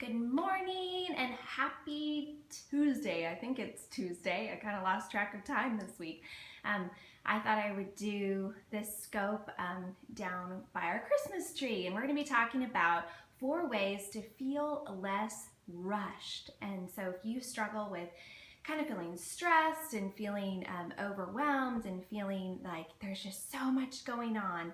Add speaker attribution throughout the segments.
Speaker 1: Good morning and happy Tuesday. I think it's Tuesday. I kind of lost track of time this week. I thought I would do this scope down by our Christmas tree, and we're going to be talking about 4 ways to feel less rushed. And so if you struggle with kind of feeling stressed and feeling overwhelmed and feeling like there's just so much going on,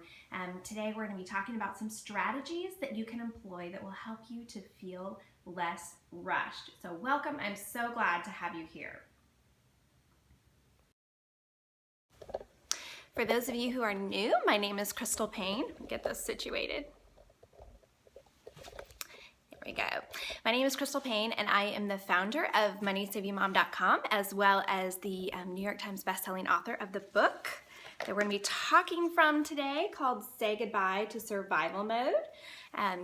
Speaker 1: today we're going to be talking about some strategies that you can employ that will help you to feel less rushed. So welcome. I'm so glad to have you here. For those of you who are new, my name is Crystal Payne. Get this situated. There we go. My name is Crystal Payne, and I am the founder of MoneySavingMom.com, as well as the New York Times bestselling author of the book that we're going to be talking from today called Say Goodbye to Survival Mode.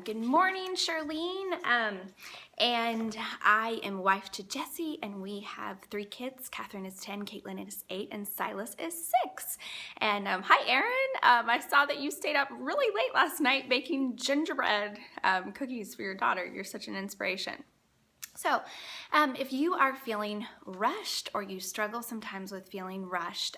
Speaker 1: Good morning, Charlene. And I am wife to Jesse, and we have 3 kids. Catherine is 10, Caitlin is 8, and Silas is 6. And hi, Aaron. I saw that you stayed up really late last night baking gingerbread cookies for your daughter. You're such an inspiration. So if you are feeling rushed or you struggle sometimes with feeling rushed,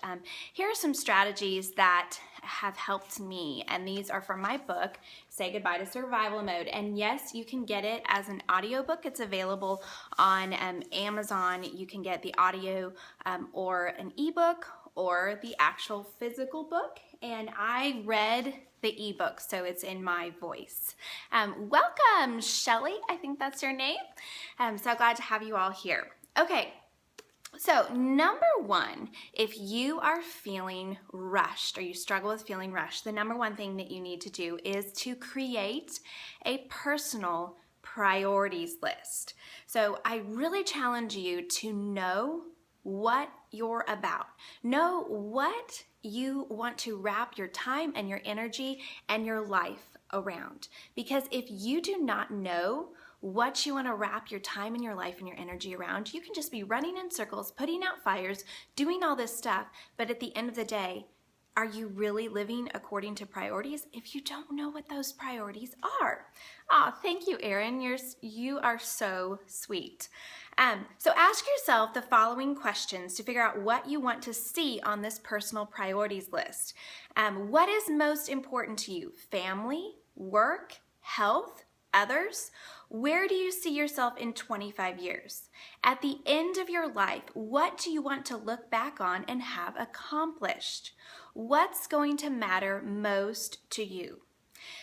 Speaker 1: here are some strategies that have helped me, and these are from my book, Say Goodbye to Survival Mode. And yes, you can get it as an audiobook. It's available on Amazon. You can get the audio or an ebook or the actual physical book. And I read the ebook, so it's in my voice. Welcome, Shelly. I think that's your name. I'm so glad to have you all here. Okay, so number 1, if you are feeling rushed or you struggle with feeling rushed, the number 1 thing that you need to do is to create a personal priorities list. So I really challenge you to know what you're about. Know what you want to wrap your time and your energy and your life around. Because if you do not know what you want to wrap your time and your life and your energy around, you can just be running in circles, putting out fires, doing all this stuff, but at the end of the day, are you really living according to priorities if you don't know what those priorities are? Oh, thank you, Erin. You are so sweet. So ask yourself the following questions to figure out what you want to see on this personal priorities list. What is most important to you? Family, work, health, others? Where do you see yourself in 25 years? At the end of your life, what do you want to look back on and have accomplished? What's going to matter most to you?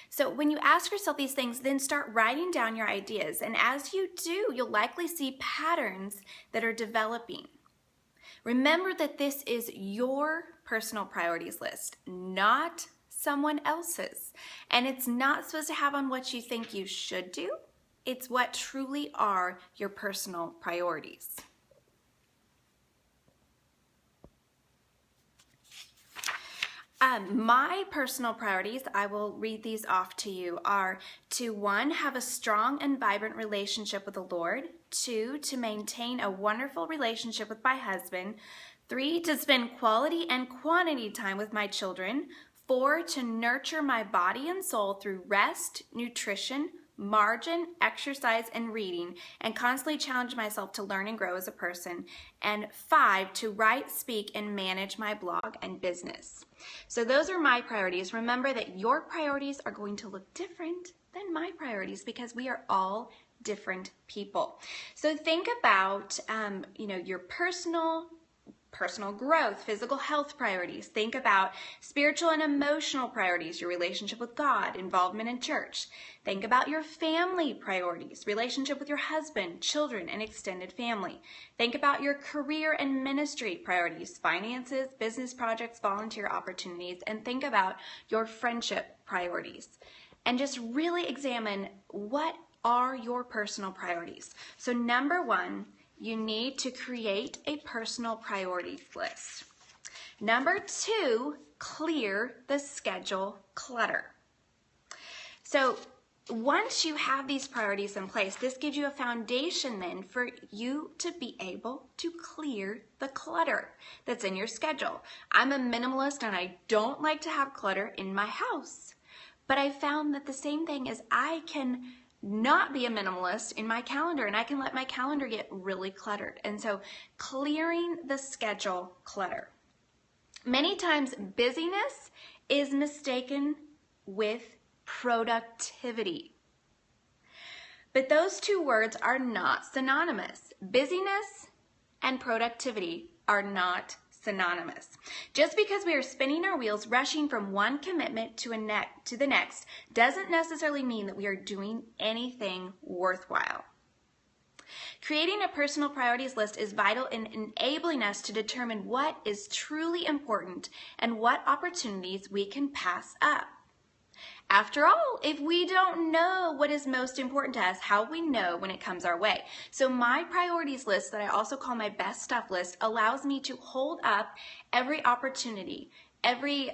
Speaker 1: So when you ask yourself these things, then start writing down your ideas. And as you do, you'll likely see patterns that are developing. Remember that this is your personal priorities list, not someone else's. And it's not supposed to have on what you think you should do. It's what truly are your personal priorities. My personal priorities, I will read these off to you, are to 1, have a strong and vibrant relationship with the Lord. 2, to maintain a wonderful relationship with my husband. 3, to spend quality and quantity time with my children. 4, to nurture my body and soul through rest, nutrition, margin, exercise, and reading, and constantly challenge myself to learn and grow as a person. And 5, to write, speak, and manage my blog and business. So those are my priorities. Remember that your priorities are going to look different than my priorities because we are all different people. So think about, your personal growth, physical health priorities. Think about spiritual and emotional priorities, your relationship with God, involvement in church. Think about your family priorities, relationship with your husband, children, and extended family. Think about your career and ministry priorities, finances, business projects, volunteer opportunities, and think about your friendship priorities. And just really examine what are your personal priorities. So number 1, you need to create a personal priorities list. Number 2, clear the schedule clutter. So once you have these priorities in place, this gives you a foundation then for you to be able to clear the clutter that's in your schedule. I'm a minimalist and I don't like to have clutter in my house, but I found that the same thing is I can not be a minimalist in my calendar, and I can let my calendar get really cluttered. And so clearing the schedule clutter. Many times busyness is mistaken with productivity. But those two words are not synonymous. Busyness and productivity are not synonymous. Just because we are spinning our wheels, rushing from one commitment to the next, doesn't necessarily mean that we are doing anything worthwhile. Creating a personal priorities list is vital in enabling us to determine what is truly important and what opportunities we can pass up. After all, if we don't know what is most important to us, how will we know when it comes our way? So my priorities list, that I also call my best stuff list, allows me to hold up every opportunity, every,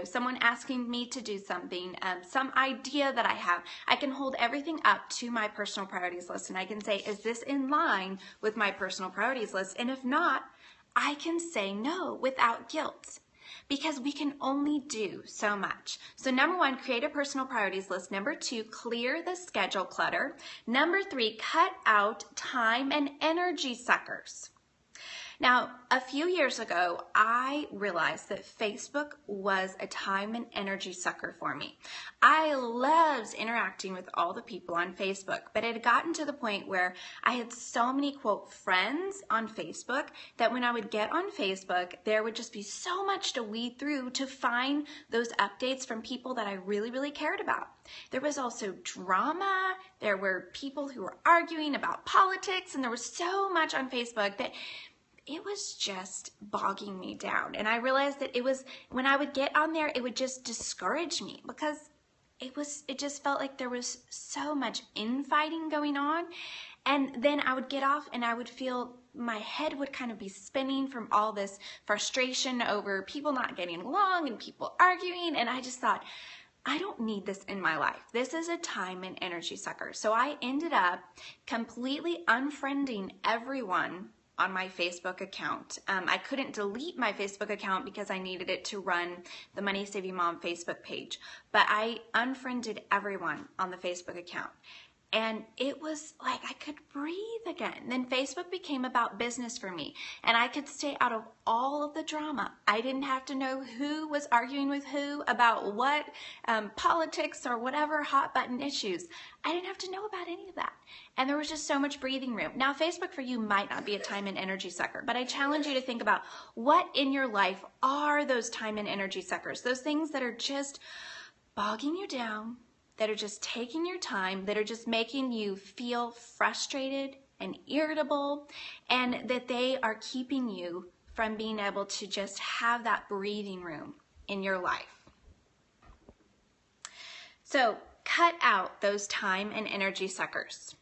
Speaker 1: someone asking me to do something, some idea that I have. I can hold everything up to my personal priorities list, and I can say, is this in line with my personal priorities list? And if not, I can say no without guilt, because we can only do so much. So number 1, create a personal priorities list. Number 2, clear the schedule clutter. Number 3, cut out time and energy suckers. Now, a few years ago, I realized that Facebook was a time and energy sucker for me. I loved interacting with all the people on Facebook, but it had gotten to the point where I had so many, quote, friends on Facebook that when I would get on Facebook, there would just be so much to weed through to find those updates from people that I really, really cared about. There was also drama. There were people who were arguing about politics, and there was so much on Facebook that it was just bogging me down. And I realized that it was, when I would get on there, it would just discourage me, because it just felt like there was so much infighting going on. And then I would get off and I would feel my head would kind of be spinning from all this frustration over people not getting along and people arguing. And I just thought, I don't need this in my life. This is a time and energy sucker. So I ended up completely unfriending everyone on my Facebook account. I couldn't delete my Facebook account because I needed it to run the Money Saving Mom Facebook page, but I unfriended everyone on the Facebook account. And it was like I could breathe again. Then Facebook became about business for me, and I could stay out of all of the drama. I didn't have to know who was arguing with who about what politics or whatever hot button issues. I didn't have to know about any of that. And there was just so much breathing room. Now, Facebook for you might not be a time and energy sucker, but I challenge you to think about what in your life are those time and energy suckers, those things that are just bogging you down, that are just taking your time, that are just making you feel frustrated and irritable, and that they are keeping you from being able to just have that breathing room in your life. So cut out those time and energy suckers.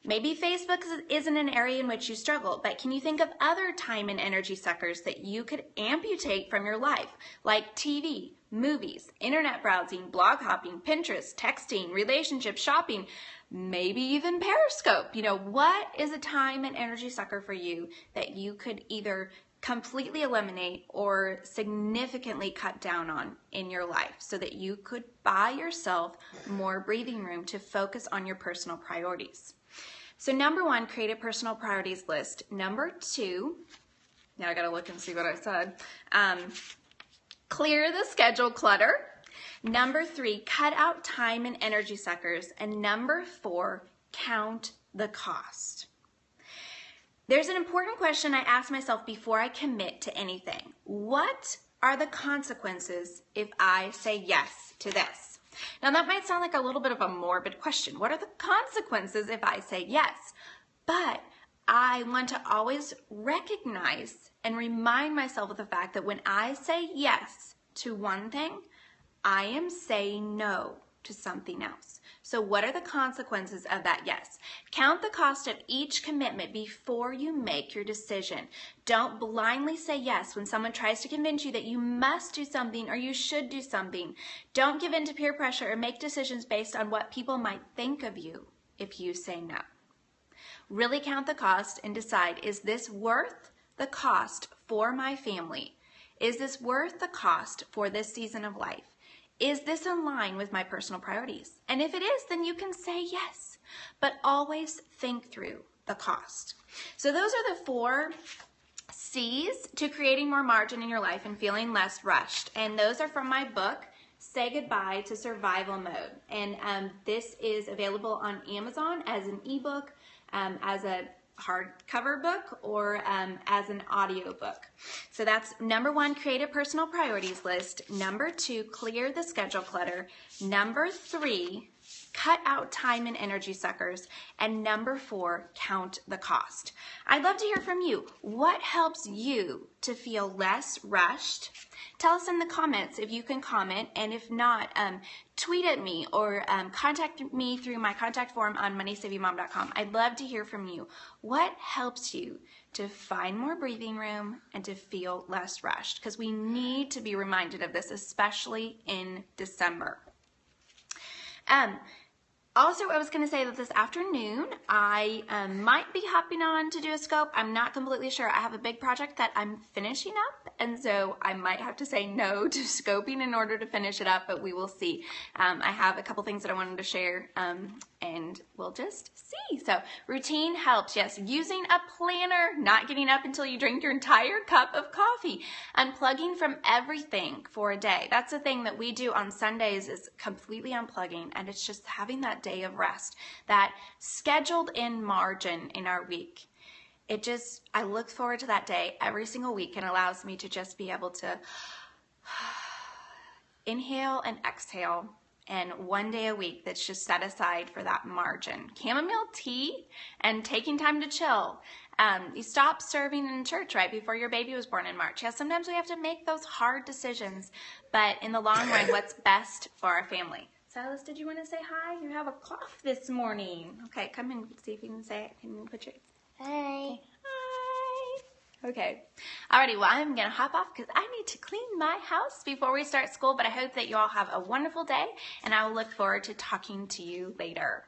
Speaker 1: Maybe Facebook isn't an area in which you struggle, but can you think of other time and energy suckers that you could amputate from your life, like TV, movies, internet browsing, blog hopping, Pinterest, texting, relationships, shopping, maybe even Periscope? What is a time and energy sucker for you that you could either completely eliminate or significantly cut down on in your life so that you could buy yourself more breathing room to focus on your personal priorities? So number 1, create a personal priorities list. Number 2, now I gotta look and see what I said. Clear the schedule clutter. Number 3, cut out time and energy suckers. And number 4, count the cost. There's an important question I ask myself before I commit to anything. What are the consequences if I say yes to this? Now that might sound like a little bit of a morbid question. What are the consequences if I say yes? But I want to always recognize and remind myself of the fact that when I say yes to one thing, I am saying no to something else. So what are the consequences of that yes? Count the cost of each commitment before you make your decision. Don't blindly say yes when someone tries to convince you that you must do something or you should do something. Don't give in to peer pressure or make decisions based on what people might think of you if you say no. Really count the cost and decide, is this worth the cost for my family? Is this worth the cost for this season of life? Is this in line with my personal priorities? And if it is, then you can say yes, but always think through the cost. So those are the 4 C's to creating more margin in your life and feeling less rushed. And those are from my book, Say Goodbye to Survival Mode. And this is available on Amazon as an ebook, as a hardcover book, or as an audio book. So that's number 1, create a personal priorities list. Number 2, clear the schedule clutter. Number 3, cut out time and energy suckers. And number 4, count the cost. I'd love to hear from you. What helps you to feel less rushed? Tell us in the comments if you can comment, and if not, tweet at me or contact me through my contact form on MoneySavingMom.com. I'd love to hear from you. What helps you to find more breathing room and to feel less rushed? Because we need to be reminded of this, especially in December. Also, I was going to say that this afternoon, I might be hopping on to do a scope. I'm not completely sure. I have a big project that I'm finishing up, and so I might have to say no to scoping in order to finish it up, but we will see. I have a couple things that I wanted to share, and we'll just see. So routine helps, yes. Using a planner, not getting up until you drink your entire cup of coffee, unplugging from everything for a day. That's the thing that we do on Sundays, is completely unplugging, and it's just having that day of rest, that scheduled in margin in our week. I look forward to that day every single week, and allows me to just be able to inhale and exhale, and one day a week that's just set aside for that margin. Chamomile tea and taking time to chill. You stopped serving in church right before your baby was born in March. Yes, sometimes we have to make those hard decisions, but in the long run, what's best for our family? Silas, did you want to say hi? You have a cough this morning. Okay, come and see if you can say it. Can you put your...
Speaker 2: Hi.
Speaker 1: Hi. Okay. Alrighty, well, I'm going to hop off because I need to clean my house before we start school, but I hope that you all have a wonderful day, and I will look forward to talking to you later.